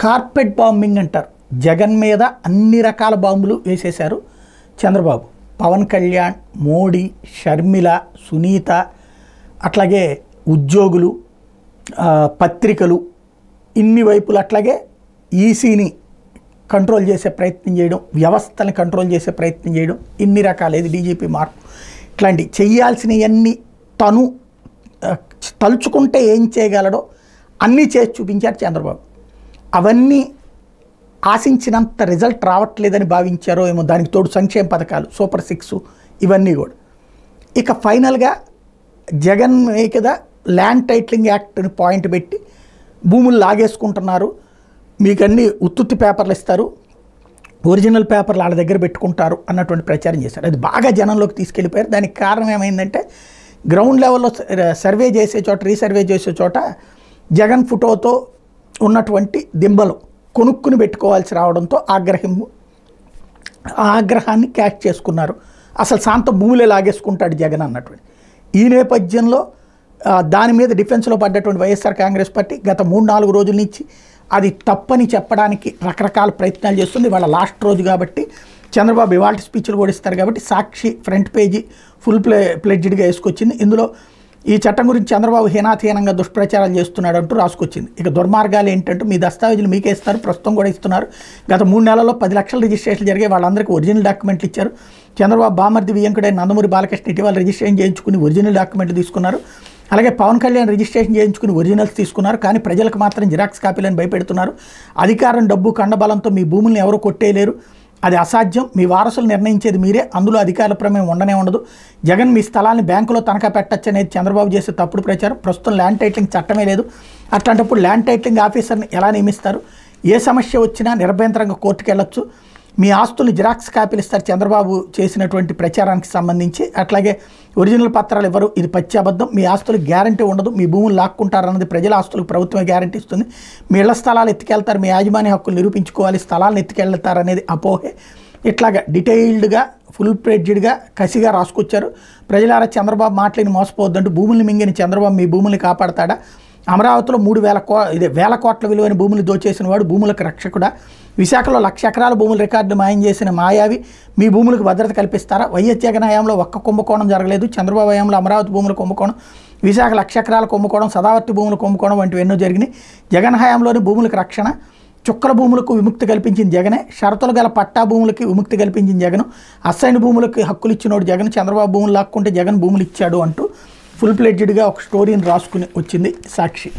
Carpet bombing అంటారు. జగన్ మీద అన్ని రకాల బాంబులు వేసేశారు చంద్రబాబు. పవన్ కళ్యాణ్, మోడీ, షర్మిల, సునీత, అట్లాగే ఉద్యోగులు, పత్రికలు, ఇన్ని వైపులు, అట్లాగే ఈసీని కంట్రోల్ చేసే ప్రయత్నం చేయడం, వ్యవస్థని కంట్రోల్ చేసే ప్రయత్నం చేయడం, ఇన్ని రకాలు, ఇది డీజీపీ మార్పు, ఇట్లాంటి చేయాల్సినవన్నీ తను తలుచుకుంటే ఏం చేయగలడో అన్నీ చేసి చూపించారు చంద్రబాబు. అవన్నీ ఆశించినంత రిజల్ట్ రావట్లేదని భావించారో ఏమో. దానికి తోడు సంక్షేమ పథకాలు, సూపర్ 6 ఇవన్నీ కూడా. ఇక ఫైనల్గా జగన్ కదా ల్యాండ్ టైటిలింగ్ యాక్ట్ని పాయింట్ పెట్టి భూములు లాగేసుకుంటున్నారు, మీకు అన్ని ఉత్తుత్తి పేపర్లు ఇస్తారు, ఒరిజినల్ పేపర్లు వాళ్ళ దగ్గర పెట్టుకుంటారు అన్నటువంటి ప్రచారం చేశారు. అది బాగా జనంలోకి తీసుకెళ్ళిపోయారు. దానికి కారణం ఏమైందంటే గ్రౌండ్ లెవెల్లో సర్వే చేసే చోట, రీసర్వే చేసే చోట జగన్ ఫోటోతో ఉన్నటువంటి దింబలు కొనుక్కుని పెట్టుకోవాల్సి రావడంతో ఆగ్రహాన్ని క్యాచ్ చేసుకున్నారు. అసలు శాంతం భూములే లాగేసుకుంటాడు జగన్ అన్నటువంటి ఈ నేపథ్యంలో దాని మీద డిఫెన్స్లో పడ్డటువంటి వైఎస్ఆర్ కాంగ్రెస్ పార్టీ గత 3-4 రోజుల నుంచి అది తప్పని చెప్పడానికి రకరకాల ప్రయత్నాలు చేస్తుంది. వాళ్ళ లాస్ట్ రోజు కాబట్టి చంద్రబాబు ఇవాళ స్పీచ్లు కూడా ఇస్తారు కాబట్టి సాక్షి ఫ్రంట్ పేజీ ఫుల్ ప్లెడ్జ్డ్గా వేసుకొచ్చింది. ఇందులో ఈ చట్టం గురించి చంద్రబాబు హీనాతీనంగా దుష్ప్రచారాలు చేస్తున్నాడు అంటూ రాసుకొచ్చింది. ఇక దుర్మార్గాలు ఏంటంటే మీ దస్తావేజులు మీకే ఇస్తారు, ప్రస్తుతం కూడా ఇస్తున్నారు. గత 3 నెలల్లో 10 లక్షల రిజిస్ట్రేషన్లు జరిగాయి, వాళ్ళందరికీ ఒరిజినల్ డాక్యుమెంట్లు ఇచ్చారు. చంద్రబాబు బామర్ది వియ్యంకుడైన నందమూరి బాలకృష్ణ ఇటీవల రిజిస్ట్రేషన్ చేయించుకుని ఒరిజినల్ డాక్యుమెంట్లు తీసుకున్నారు. అలాగే పవన్ కళ్యాణ్ రిజిస్ట్రేషన్ చేయించుకుని ఒరిజినల్స్ తీసుకున్నారు. కానీ ప్రజలకు మాత్రం జిరాక్స్ కాపీలను భయపెడుతున్నారు. అధికారం, డబ్బు, కండబలంతో మీ భూముల్ని ఎవరు కొట్టేయలేరు, అది అసాధ్యం, మీ వారసులు నిర్ణయించేది మీరే, అందులో అధికారుల ప్రమేయం ఉండనే ఉండదు. జగన్ మీ స్థలాన్ని బ్యాంకులో తనఖా పెట్టచ్చు అనేది చంద్రబాబు చేసే తప్పుడు ప్రచారం. ప్రస్తుతం ల్యాండ్ టైటిలింగ్ చట్టమే లేదు, అట్లాంటప్పుడు ల్యాండ్ టైటిలింగ్ ఆఫీసర్ని ఎలా నియమిస్తారు? ఏ సమస్య వచ్చినా నిరభ్యంతరంగా కోర్టుకు వెళ్ళొచ్చు. మీ ఆస్తులు జిరాక్స్ కాపీలు ఇస్తారు చంద్రబాబు చేసినటువంటి ప్రచారానికి సంబంధించి. అట్లాగే ఒరిజినల్ పత్రాలు ఇవ్వరు, ఇది పచ్చి అబద్ధం. మీ ఆస్తులకు గ్యారంటీ ఉండదు, మీ భూములు లాక్కుంటారన్నది ప్రజల ఆస్తులకు ప్రభుత్వమే గ్యారంటీ ఇస్తుంది. మీ ఇళ్ల స్థలాలు ఎత్తుకెళ్తారు, మీ యాజమాన్య హక్కులు నిరూపించుకోవాలి, స్థలాలను ఎత్తుకెళ్తారనేది అపోహే. ఇట్లాగా డీటెయిల్డ్గా ఫుల్ ప్లెడ్జ్డ్గా కసిగా రాసుకొచ్చారు. ప్రజలారా చంద్రబాబు మాటలని మోసపోవద్దంటూ భూముల్ని మింగిన చంద్రబాబు మీ భూముల్ని కాపాడతాడా? అమరావతిలో 1,000 కోట్ల విలువైన భూములు దోచేసిన వాడు భూములకు రక్షకుడా? విశాఖలో 1,00,000 ఎకరాల భూముల రికార్డు మాయం చేసిన మాయావి మీ భూములకు భద్రత కల్పిస్తారా? వైఎస్ జగన్ హయాంలో ఒక్క కుంభకోణం జరగలేదు, చంద్రబాబు హయాంలో అమరావతి భూముల కుంభకోణం, విశాఖ 1,00,000 ఎకరాల కుంభకోణం, సదావర్తి భూముల కుంభకోణం వంటివి ఎన్నో జరిగినాయి. జగన్ హయాంలోని భూములకు రక్షణ, చుక్కల భూములకు విముక్తి కల్పించింది జగనే, షరతులు గల పట్టా భూములకి విముక్తి కల్పించింది జగన్, అసైన్ భూములకి హక్కులు ఇచ్చినోడు జగన్, చంద్రబాబు భూములు లాక్కుంటే జగన్ భూములు ఇచ్చాడు అంటూ ఫుల్ ప్లెడ్జ్డ్గా ఒక స్టోరీని రాసుకుని వచ్చింది సాక్షి.